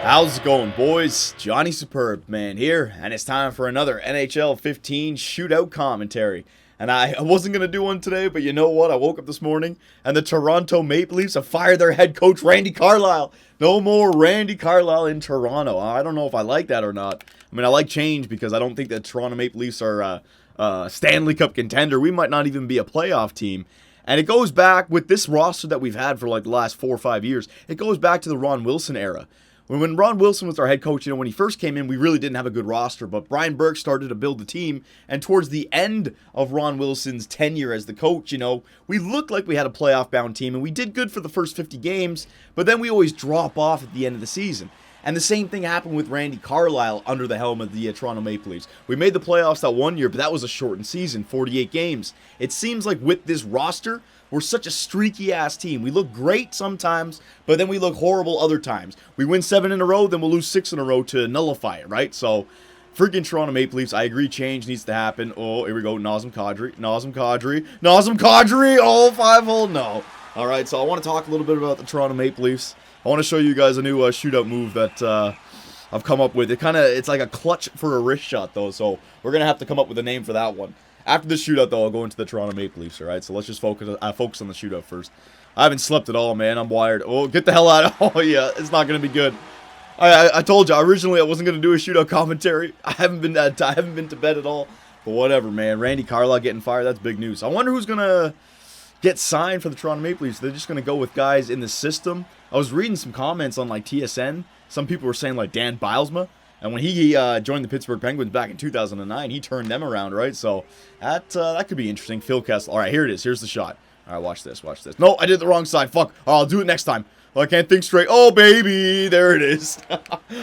How's it going, boys? Johnny Superb, man, here, and it's time for another NHL 15 shootout commentary. And I wasn't going to do one today, but you know what? I woke up this morning, and the Toronto Maple Leafs have fired their head coach, Randy Carlyle. No more Randy Carlyle in Toronto. I don't know if I like that or not. I mean, I like change because I don't think that Toronto Maple Leafs are a Stanley Cup contender. We might not even be a playoff team. And it goes back with this roster that we've had for like the last 4 or 5 years. It goes back to the Ron Wilson era. When Ron Wilson was our head coach, when he first came in, we really didn't have a good roster, but Brian Burke started to build the team, and towards the end of Ron Wilson's tenure as the coach, we looked like we had a playoff-bound team, and we did good for the first 50 games, but then we always drop off at the end of the season. And the same thing happened with Randy Carlyle under the helm of the Toronto Maple Leafs. We made the playoffs that one year, but that was a shortened season, 48 games. It seems like with this roster, we're such a streaky-ass team. We look great sometimes, but then we look horrible other times. We win 7 in a row, then we'll lose 6 in a row to nullify it, right? So, freaking Toronto Maple Leafs, I agree change needs to happen. Oh, here we go, Nazem Kadri, oh, 5-hole, no. All right, so I want to talk a little bit about the Toronto Maple Leafs. I want to show you guys a new shootout move that I've come up with. It's like a clutch for a wrist shot, though, so we're going to have to come up with a name for that one. After the shootout, though, I'll go into the Toronto Maple Leafs, all right? So let's just focus on the shootout first. I haven't slept at all, man. I'm wired. Oh, get the hell out of... Oh, yeah, it's not going to be good. I told you, originally I wasn't going to do a shootout commentary. I haven't been to bed at all. But whatever, man. Randy Carlyle getting fired, that's big news. I wonder who's going to get signed for the Toronto Maple Leafs. They're just going to go with guys in the system. I was reading some comments on, like, TSN. Some people were saying, like, Dan Bilesma. And when he joined the Pittsburgh Penguins back in 2009, he turned them around, right? So that could be interesting. Phil Kessel. All right, here it is. Here's the shot. All right, watch this. No, I did the wrong side. Fuck. Oh, I'll do it next time. Oh, I can't think straight. Oh, baby. There it is.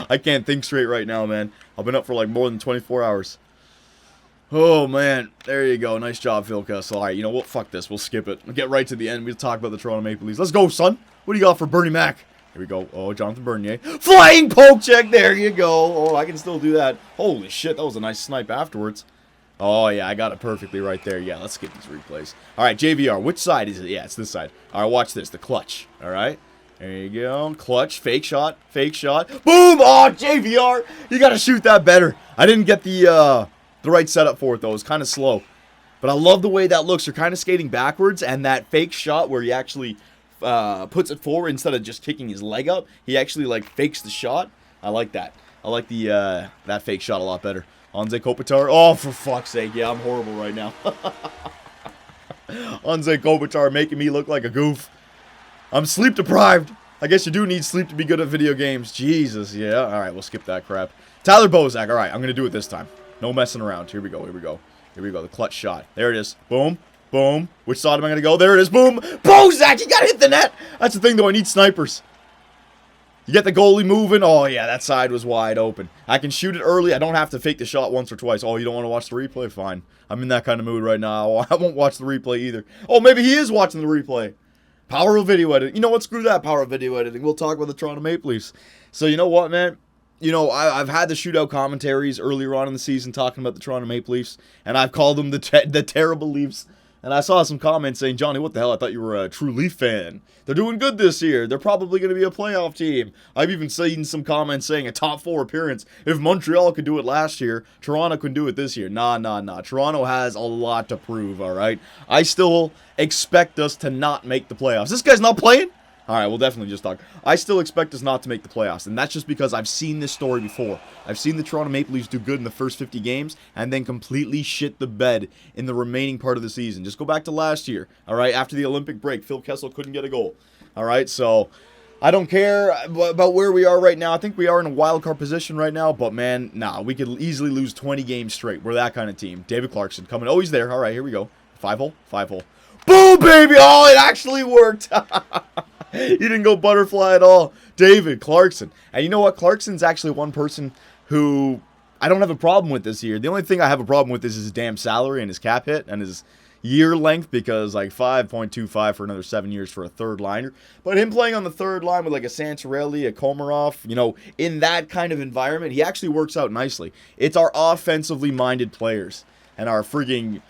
I can't think straight right now, man. I've been up for like more than 24 hours. Oh, man. There you go. Nice job, Phil Kessel. All right, you know what? Fuck this. We'll skip it. We'll get right to the end. We'll talk about the Toronto Maple Leafs. Let's go, son. What do you got for Bernie Mac? Here we go. Oh, Jonathan Bernier. Flying poke check. There you go. Oh, I can still do that. Holy shit. That was a nice snipe afterwards. Oh, yeah. I got it perfectly right there. Yeah, let's skip these replays. All right, JVR. Which side is it? Yeah, it's this side. All right, watch this. The clutch. All right. There you go. Clutch. Fake shot. Fake shot. Boom. Oh, JVR. You got to shoot that better. I didn't get the right setup for it, though. It was kind of slow. But I love the way that looks. You're kind of skating backwards, and that fake shot where he actually... puts it forward instead of just kicking his leg up. He actually like fakes the shot. I like that. I like the that fake shot a lot better. Anze Kopitar. Oh, for fuck's sake. Yeah, I'm horrible right now. Anze Kopitar making me look like a goof. I'm sleep deprived. I guess you do need sleep to be good at video games. Jesus, yeah. All right, we'll skip that crap. Tyler Bozak. All right, I'm going to do it this time. No messing around. Here we go. The clutch shot. There it is. Boom. Boom. Which side am I going to go? There it is. Boom. Bozak, you got to hit the net. That's the thing, though. I need snipers. You get the goalie moving. Oh, yeah, that side was wide open. I can shoot it early. I don't have to fake the shot once or twice. Oh, you don't want to watch the replay? Fine. I'm in that kind of mood right now. I won't watch the replay either. Oh, maybe he is watching the replay. Power of video editing. You know what? Screw that power of video editing. We'll talk about the Toronto Maple Leafs. So, you know what, man? I've had the shootout commentaries earlier on in the season talking about the Toronto Maple Leafs, and I've called them the terrible Leafs. And I saw some comments saying, Johnny, what the hell? I thought you were a true Leaf fan. They're doing good this year. They're probably going to be a playoff team. I've even seen some comments saying a top 4 appearance. If Montreal could do it last year, Toronto can do it this year. Nah. Toronto has a lot to prove, all right? I still expect us to not make the playoffs. This guy's not playing? All right, we'll definitely just talk. I still expect us not to make the playoffs, and that's just because I've seen this story before. I've seen the Toronto Maple Leafs do good in the first 50 games and then completely shit the bed in the remaining part of the season. Just go back to last year, all right? After the Olympic break, Phil Kessel couldn't get a goal, all right? So I don't care about where we are right now. I think we are in a wild card position right now, but, man, we could easily lose 20 games straight. We're that kind of team. David Clarkson coming. Oh, he's there. All right, here we go. 5-hole. Boom, baby! Oh, it actually worked. He didn't go butterfly at all. David Clarkson. And you know what? Clarkson's actually one person who I don't have a problem with this year. The only thing I have a problem with is his damn salary and his cap hit and his year length, because like 5.25 for another 7 years for a third liner. But him playing on the third line with like a Santorelli, a Komarov, in that kind of environment, he actually works out nicely. It's our offensively minded players and our frigging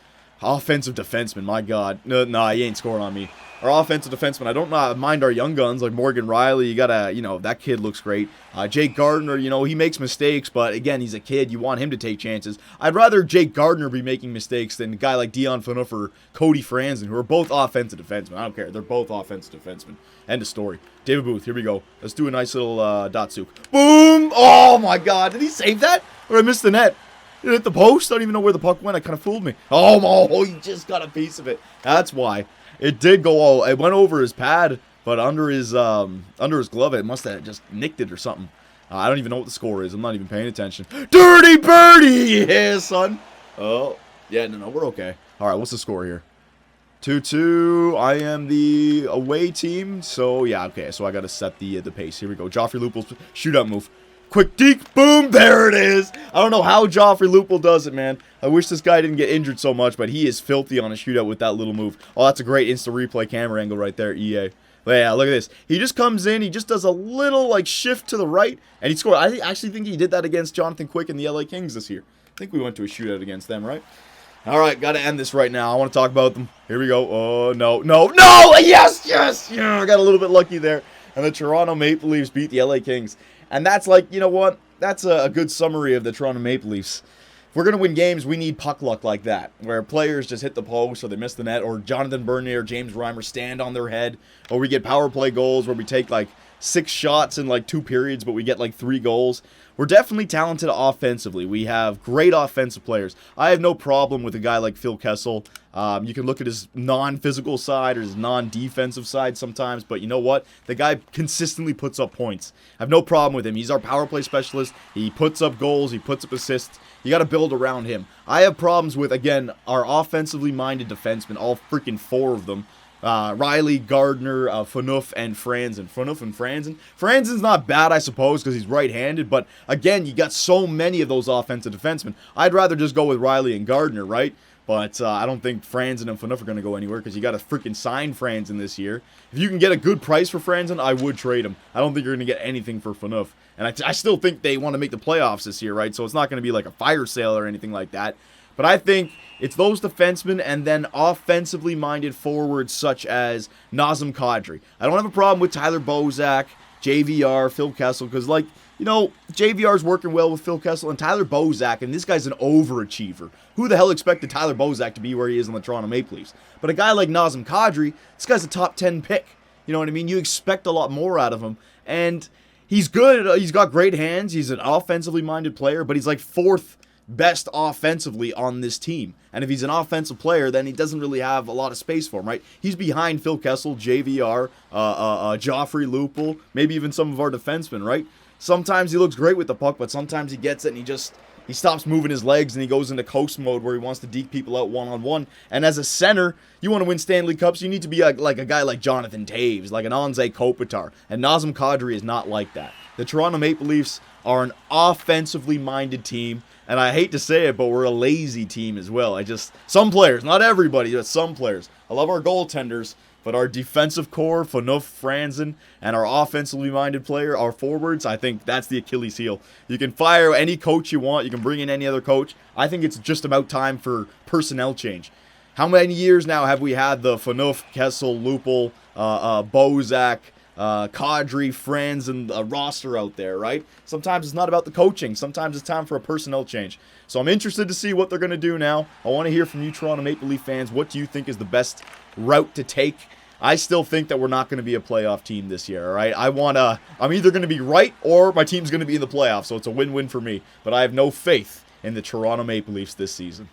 Offensive defenseman, my God. No, he ain't scoring on me. Our offensive defenseman, I don't mind our young guns like Morgan Riley. You gotta, that kid looks great. Jake Gardner, he makes mistakes, but again, he's a kid. You want him to take chances. I'd rather Jake Gardner be making mistakes than a guy like Dion Phaneuf or Cody Franzen, who are both offensive defensemen. I don't care. They're both offensive defensemen. End of story. David Booth, here we go. Let's do a nice little Datsuk. Boom! Oh my God, did he save that? Or I missed the net? It hit the post? I don't even know where the puck went. It kind of fooled me. Oh, he just got a piece of it. That's why. It did go all. It went over his pad, but under his glove, it must have just nicked it or something. I don't even know what the score is. I'm not even paying attention. Dirty birdie! Yeah, son. Oh, yeah, no, we're okay. All right, what's the score here? 2-2. I am the away team, so yeah, okay. So I got to set the pace. Here we go. Joffrey Lupul's shootout move. Quick deke, boom, there it is. I don't know how Joffrey Lupul does it, man. I wish this guy didn't get injured so much, but he is filthy on a shootout with that little move. Oh, that's a great instant replay camera angle right there, EA. But yeah, look at this. He just comes in, he just does a little, like, shift to the right, and he scored. I actually think he did that against Jonathan Quick and the LA Kings this year. I think we went to a shootout against them, right? All right, got to end this right now. I want to talk about them. Here we go. Oh, no. Yes! Yeah, I got a little bit lucky there. And the Toronto Maple Leafs beat the LA Kings. And that's like, you know what? That's a good summary of the Toronto Maple Leafs. If we're going to win games, we need puck luck like that, where players just hit the post or they miss the net, or Jonathan Bernier or James Reimer stand on their head, or we get power play goals where we take like 6 shots in like 2 periods, but we get like 3 goals. We're definitely talented offensively. We have great offensive players. I have no problem with a guy like Phil Kessel. You can look at his non-physical side or his non-defensive side sometimes, but you know what? The guy consistently puts up points. I have no problem with him. He's our power play specialist. He puts up goals. He puts up assists. You got to build around him. I have problems with, again, our offensively minded defensemen, all freaking 4 of them. Riley, Gardner, Phaneuf, and Franzen. Franzen's not bad, I suppose, because he's right-handed, but again, you got so many of those offensive defensemen. I'd rather just go with Riley and Gardner, right? But I don't think Franzen and Phaneuf are going to go anywhere because you got to freaking sign Franzen this year. If you can get a good price for Franzen, I would trade him. I don't think you're going to get anything for Phaneuf. And I still think they want to make the playoffs this year, right? So it's not going to be like a fire sale or anything like that. But I think it's those defensemen and then offensively minded forwards such as Nazem Kadri. I don't have a problem with Tyler Bozak, JVR, Phil Kessel, because, like, JVR's working well with Phil Kessel and Tyler Bozak, and this guy's an overachiever. Who the hell expected Tyler Bozak to be where he is in the Toronto Maple Leafs? But a guy like Nazem Kadri, this guy's a top 10 pick. You know what I mean? You expect a lot more out of him, and he's good. He's got great hands. He's an offensively minded player, but he's like 4th best offensively on this team. And if he's an offensive player, then he doesn't really have a lot of space for him, right? He's behind Phil Kessel, JVR, Joffrey Lupul, maybe even some of our defensemen, right? Sometimes he looks great with the puck, but sometimes he gets it and he stops moving his legs and he goes into coast mode where he wants to deke people out one-on-one. And as a center, you want to win Stanley Cups, you need to be like a guy like Jonathan Taves, like an Anze Kopitar. And Nazem Kadri is not like that. The Toronto Maple Leafs are an offensively minded team. And I hate to say it, but we're a lazy team as well. Some players, not everybody, but some players. I love our goaltenders, but our defensive core, Phaneuf, Franzen, and our offensively minded player, our forwards, I think that's the Achilles heel. You can fire any coach you want. You can bring in any other coach. I think it's just about time for personnel change. How many years now have we had the Phaneuf, Kessel, Lupul, Bozak, Kadri, Franzen, roster out there, right? Sometimes it's not about the coaching. Sometimes it's time for a personnel change. So I'm interested to see what they're going to do now. I want to hear from you Toronto Maple Leaf fans. What do you think is the best route to take? I still think that we're not going to be a playoff team this year, all right? I'm either going to be right or my team's going to be in the playoffs, so it's a win-win for me. But I have no faith in the Toronto Maple Leafs this season.